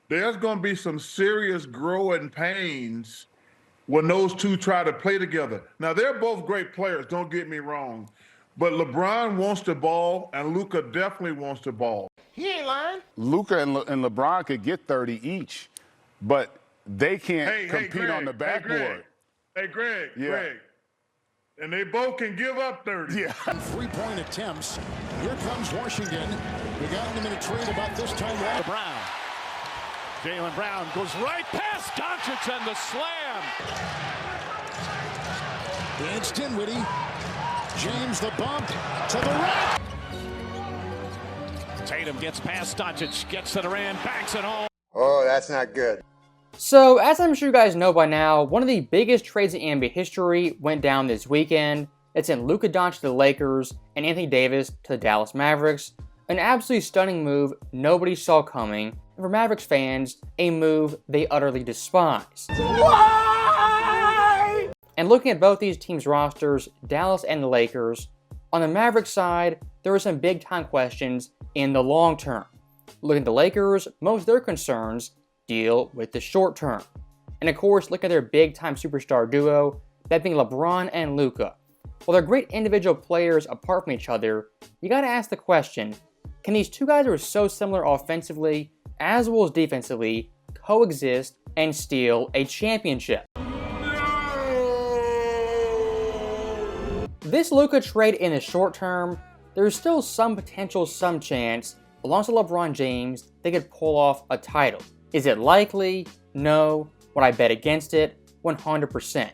there's going to be some serious growing pains when those two try to play together. Now, they're both great players, don't get me wrong. But LeBron wants the ball, and Luka definitely wants the ball. He ain't lying. Luka and LeBron could get 30 each, but they can't compete Greg, on the backboard. Greg. And they both can give up 30. Yeah. 3-point attempts. Here comes Washington. We got them in a trade about this time. Brown. Jaylen Brown goes right past Doncic and the slam. It's Dinwiddie. James the bump to the right. Tatum gets past Doncic, gets to Durant, banks it home. Oh, that's not good. So, as I'm sure you guys know by now, one of the biggest trades in NBA history went down this weekend. It sent Luka Doncic to the Lakers and Anthony Davis to the Dallas Mavericks. An absolutely stunning move nobody saw coming, and for Mavericks fans, a move they utterly despise. Why? And looking at both these teams' rosters, Dallas and the Lakers, on the Mavericks side, there were some big-time questions in the long term. Looking at the Lakers, most of their concerns deal with the short term. And of course, look at their big-time superstar duo, that being LeBron and Luka. While they're great individual players apart from each other, you gotta ask the question, can these two guys who are so similar offensively, as well as defensively, coexist and steal a championship? This Luka trade in the short term, there's still some potential, some chance, alongside LeBron James, they could pull off a title. Is it likely? No. Would I bet against it? 100%.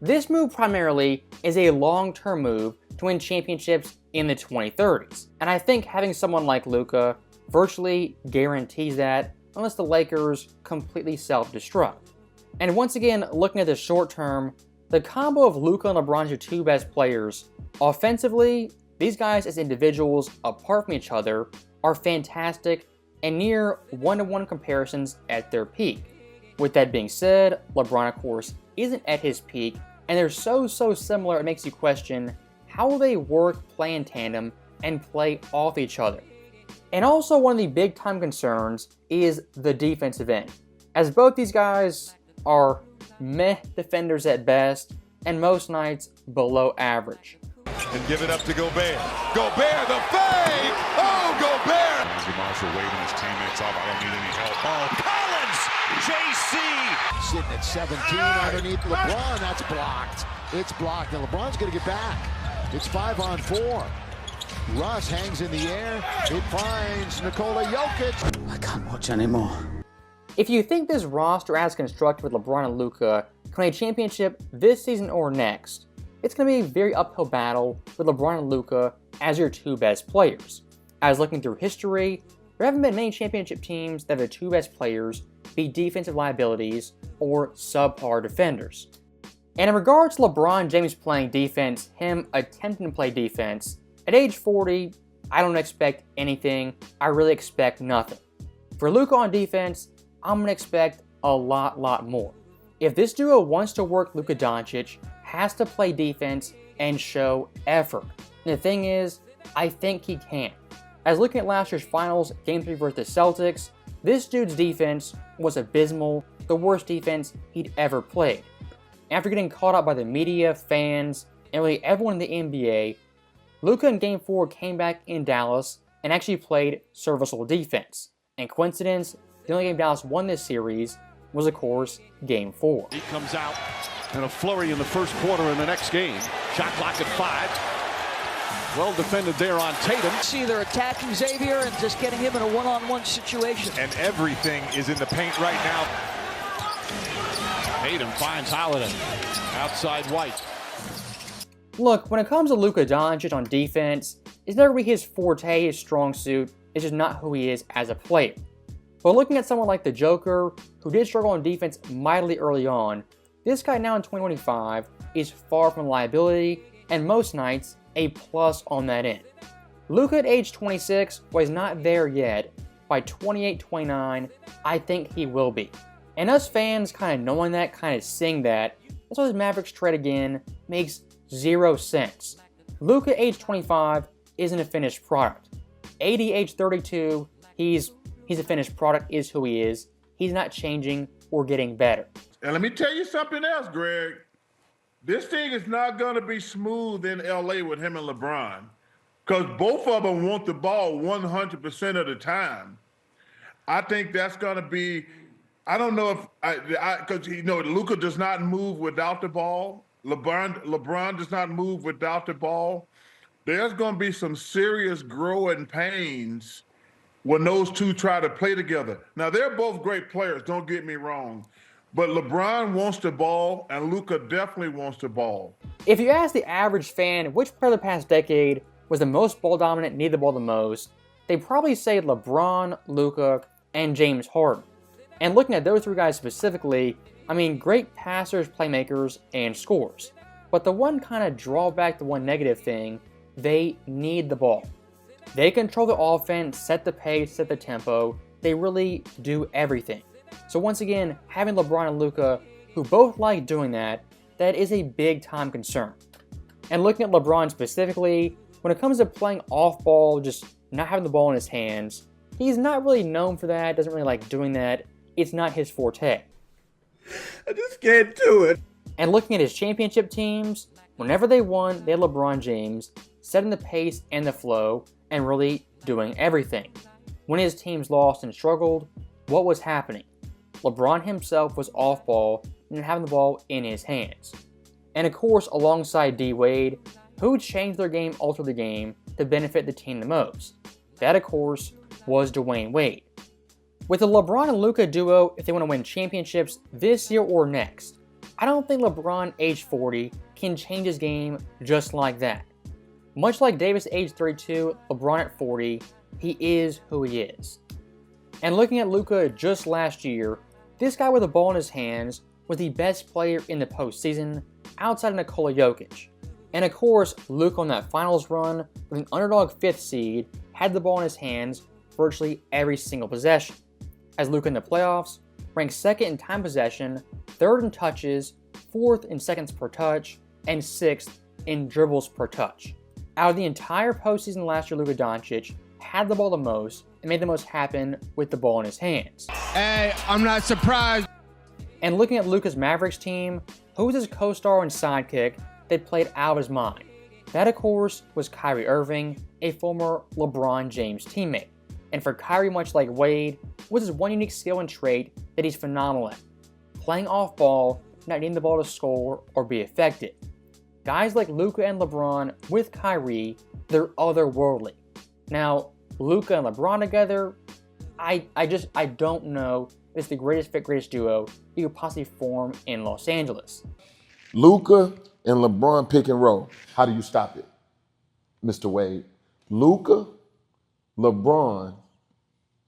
This move primarily is a long-term move to win championships in the 2030s. And I think having someone like Luka virtually guarantees that, unless the Lakers completely self-destruct. And once again, looking at the short term, the combo of Luka and LeBron, your two best players, offensively, these guys as individuals, apart from each other, are fantastic and near one-to-one comparisons at their peak. With that being said, LeBron, of course, isn't at his peak, and they're so similar it makes you question how will they work, play in tandem, and play off each other. And also one of the big-time concerns is the defensive end, as both these guys are meh defenders at best, and most nights below average. And give it up to Gobert. Gobert, the fake! Oh, Gobert! Marshall waving his teammates off. I don't need any help. Oh, Collins! JC! Sitting at 17 underneath LeBron. That's blocked. It's blocked, and LeBron's going to get back. It's 5-on-4. Russ hangs in the air. It finds Nikola Jokic. I can't watch anymore. If you think this roster as constructed with LeBron and Luka can win a championship this season or next, it's going to be a very uphill battle with LeBron and Luka as your two best players. As looking through history, there haven't been many championship teams that have the two best players be defensive liabilities or subpar defenders. And in regards to LeBron James playing defense, him attempting to play defense, at age 40, I don't expect anything. I really expect nothing. For Luka on defense, I'm going to expect a lot more. If this duo wants to work, Luka Doncic has to play defense and show effort. And the thing is, I think he can. As looking at last year's finals, Game 3 versus the Celtics, this dude's defense was abysmal, the worst defense he'd ever played. After getting caught out by the media, fans, and really everyone in the NBA, Luka in Game 4 came back in Dallas and actually played serviceable defense. And coincidence, the only game Dallas won this series was, of course, Game 4. He comes out in a flurry in the first quarter in the next game. Shot clock at 5. Well defended there on Tatum. See, they're attacking Xavier and just getting him in a one-on-one situation. And everything is in the paint right now. Tatum finds Holiday. Outside White. Look, when it comes to Luka Doncic on defense, it's never really his forte, his strong suit. It's just not who he is as a player. But looking at someone like the Joker, who did struggle on defense mightily early on, this guy now in 2025 is far from a liability, and most nights, a plus on that end. Luka at age 26 was not there yet. By 28-29, I think he will be. And us fans kind of knowing that, kind of seeing that, that's why this Mavericks trade again makes zero sense. Luka at age 25 isn't a finished product. AD age 32, he's a finished product, is who he is. he's not changing or getting better. And let me tell you something else, Greg. This thing is not going to be smooth in LA with him and LeBron, because both of them want the ball 100% of the time. I think that's going to be, I don't know if, because Luka does not move without the ball. LeBron does not move without the ball. There's going to be some serious growing pains when those two try to play together. Now, they're both great players, don't get me wrong. But LeBron wants the ball, and Luka definitely wants the ball. If you ask the average fan which player of the past decade was the most ball dominant, needed the ball the most, they'd probably say LeBron, Luka, and James Harden. And looking at those three guys specifically, I mean, great passers, playmakers, and scorers. But the one kind of drawback, the one negative thing, they need the ball. They control the offense, set the pace, set the tempo. They really do everything. So once again, having LeBron and Luka, who both like doing that, that is a big time concern. And looking at LeBron specifically, when it comes to playing off ball, just not having the ball in his hands, he's not really known for that, doesn't really like doing that. It's not his forte. I just can't do it. And looking at his championship teams, whenever they won, they had LeBron James setting the pace and the flow and really doing everything. When his teams lost and struggled, what was happening? LeBron himself was off ball and having the ball in his hands. And of course, alongside D-Wade, who changed their game, altered the game to benefit the team the most? That, of course, was Dwayne Wade. With the LeBron and Luka duo, if they want to win championships this year or next, I don't think LeBron, age 40, can change his game just like that. Much like Davis, age 32, LeBron at 40, he is who he is. And looking at Luka just last year, this guy with the ball in his hands was the best player in the postseason outside of Nikola Jokic. And of course, Luka on that finals run with an underdog 5th seed had the ball in his hands virtually every single possession. As Luka in the playoffs ranked 2nd in time possession, 3rd in touches, 4th in seconds per touch, and 6th in dribbles per touch. Out of the entire postseason last year, Luka Doncic had the ball the most and made the most happen with the ball in his hands. Hey, I'm not surprised. And looking at Luka's Mavericks team, who was his co-star and sidekick that played out of his mind? That, of course, was Kyrie Irving, a former LeBron James teammate. And for Kyrie, much like Wade, was his one unique skill and trait that he's phenomenal at: playing off ball, not needing the ball to score or be effective. Guys like Luka and LeBron with Kyrie, they're otherworldly. Now, Luka and LeBron together, I don't know if it's the greatest fit, greatest duo you could possibly form in Los Angeles. Luka and LeBron pick and roll. How do you stop it, Mr. Wade? Luka, LeBron,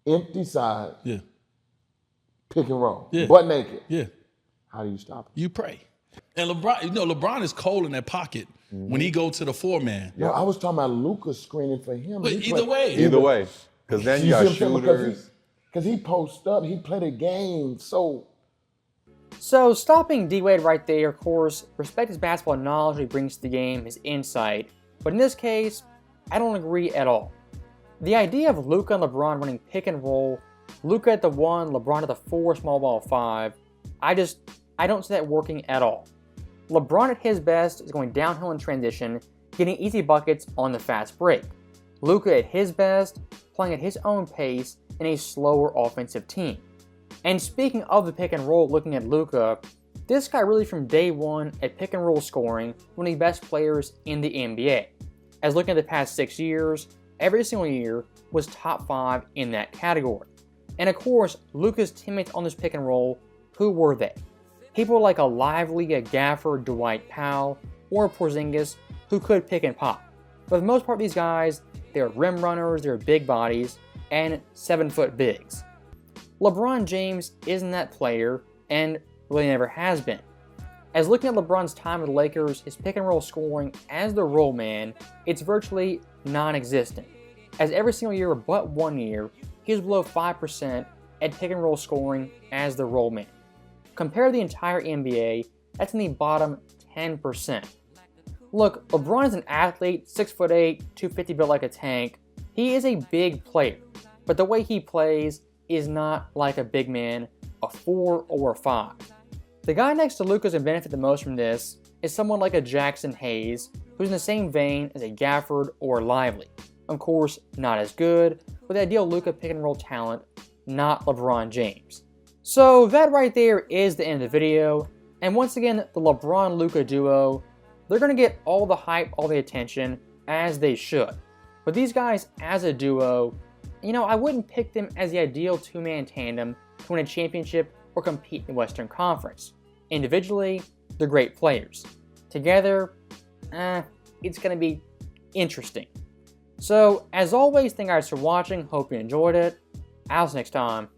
empty side, pick and roll, butt naked. Yeah. How do you stop it? You pray. And LeBron, LeBron is cold in that pocket when he go to the 4-man. Yeah, I was talking about Luka screening for him. But either way. Either way. Because then you got shooters. Because he posts up, he played a game, So stopping D-Wade right there, of course, respect his basketball knowledge he brings to the game, his insight. But in this case, I don't agree at all. The idea of Luka and LeBron running pick and roll, Luka at the 1, LeBron at the 4, small ball 5, I don't see that working at all. LeBron at his best is going downhill in transition, getting easy buckets on the fast break. Luka at his best, playing at his own pace in a slower offensive team. And speaking of the pick and roll, looking at Luka, this guy really from day one at pick and roll scoring, one of the best players in the NBA. As looking at the past 6 years, every single year was top 5 in that category. And of course, Luka's teammates on this pick and roll, who were they? People like a Lively, a Gaffer, Dwight Powell, or Porzingis who could pick and pop. But for the most part, these guys, they're rim runners, they're big bodies, and 7-foot bigs. LeBron James isn't that player, and really never has been. As looking at LeBron's time with the Lakers, his pick and roll scoring as the roll man, it's virtually non-existent. As every single year but 1 year, he was below 5% at pick and roll scoring as the roll man. Compare the entire NBA, that's in the bottom 10%. Look, LeBron is an athlete, 6'8", 250 built like a tank. He is a big player, but the way he plays is not like a big man a 4 or a 5. The guy next to Luka's going to benefit the most from this is someone like a Jackson Hayes, who's in the same vein as a Gafford or Lively. Of course, not as good, but the ideal Luka pick-and-roll talent, not LeBron James. So that right there is the end of the video, and once again, the LeBron-Luka duo, they're going to get all the hype, all the attention, as they should. But these guys as a duo, I wouldn't pick them as the ideal two-man tandem to win a championship or compete in the Western Conference. Individually, they're great players. Together, it's going to be interesting. So, as always, thank you guys for watching. Hope you enjoyed it. I'll see you next time.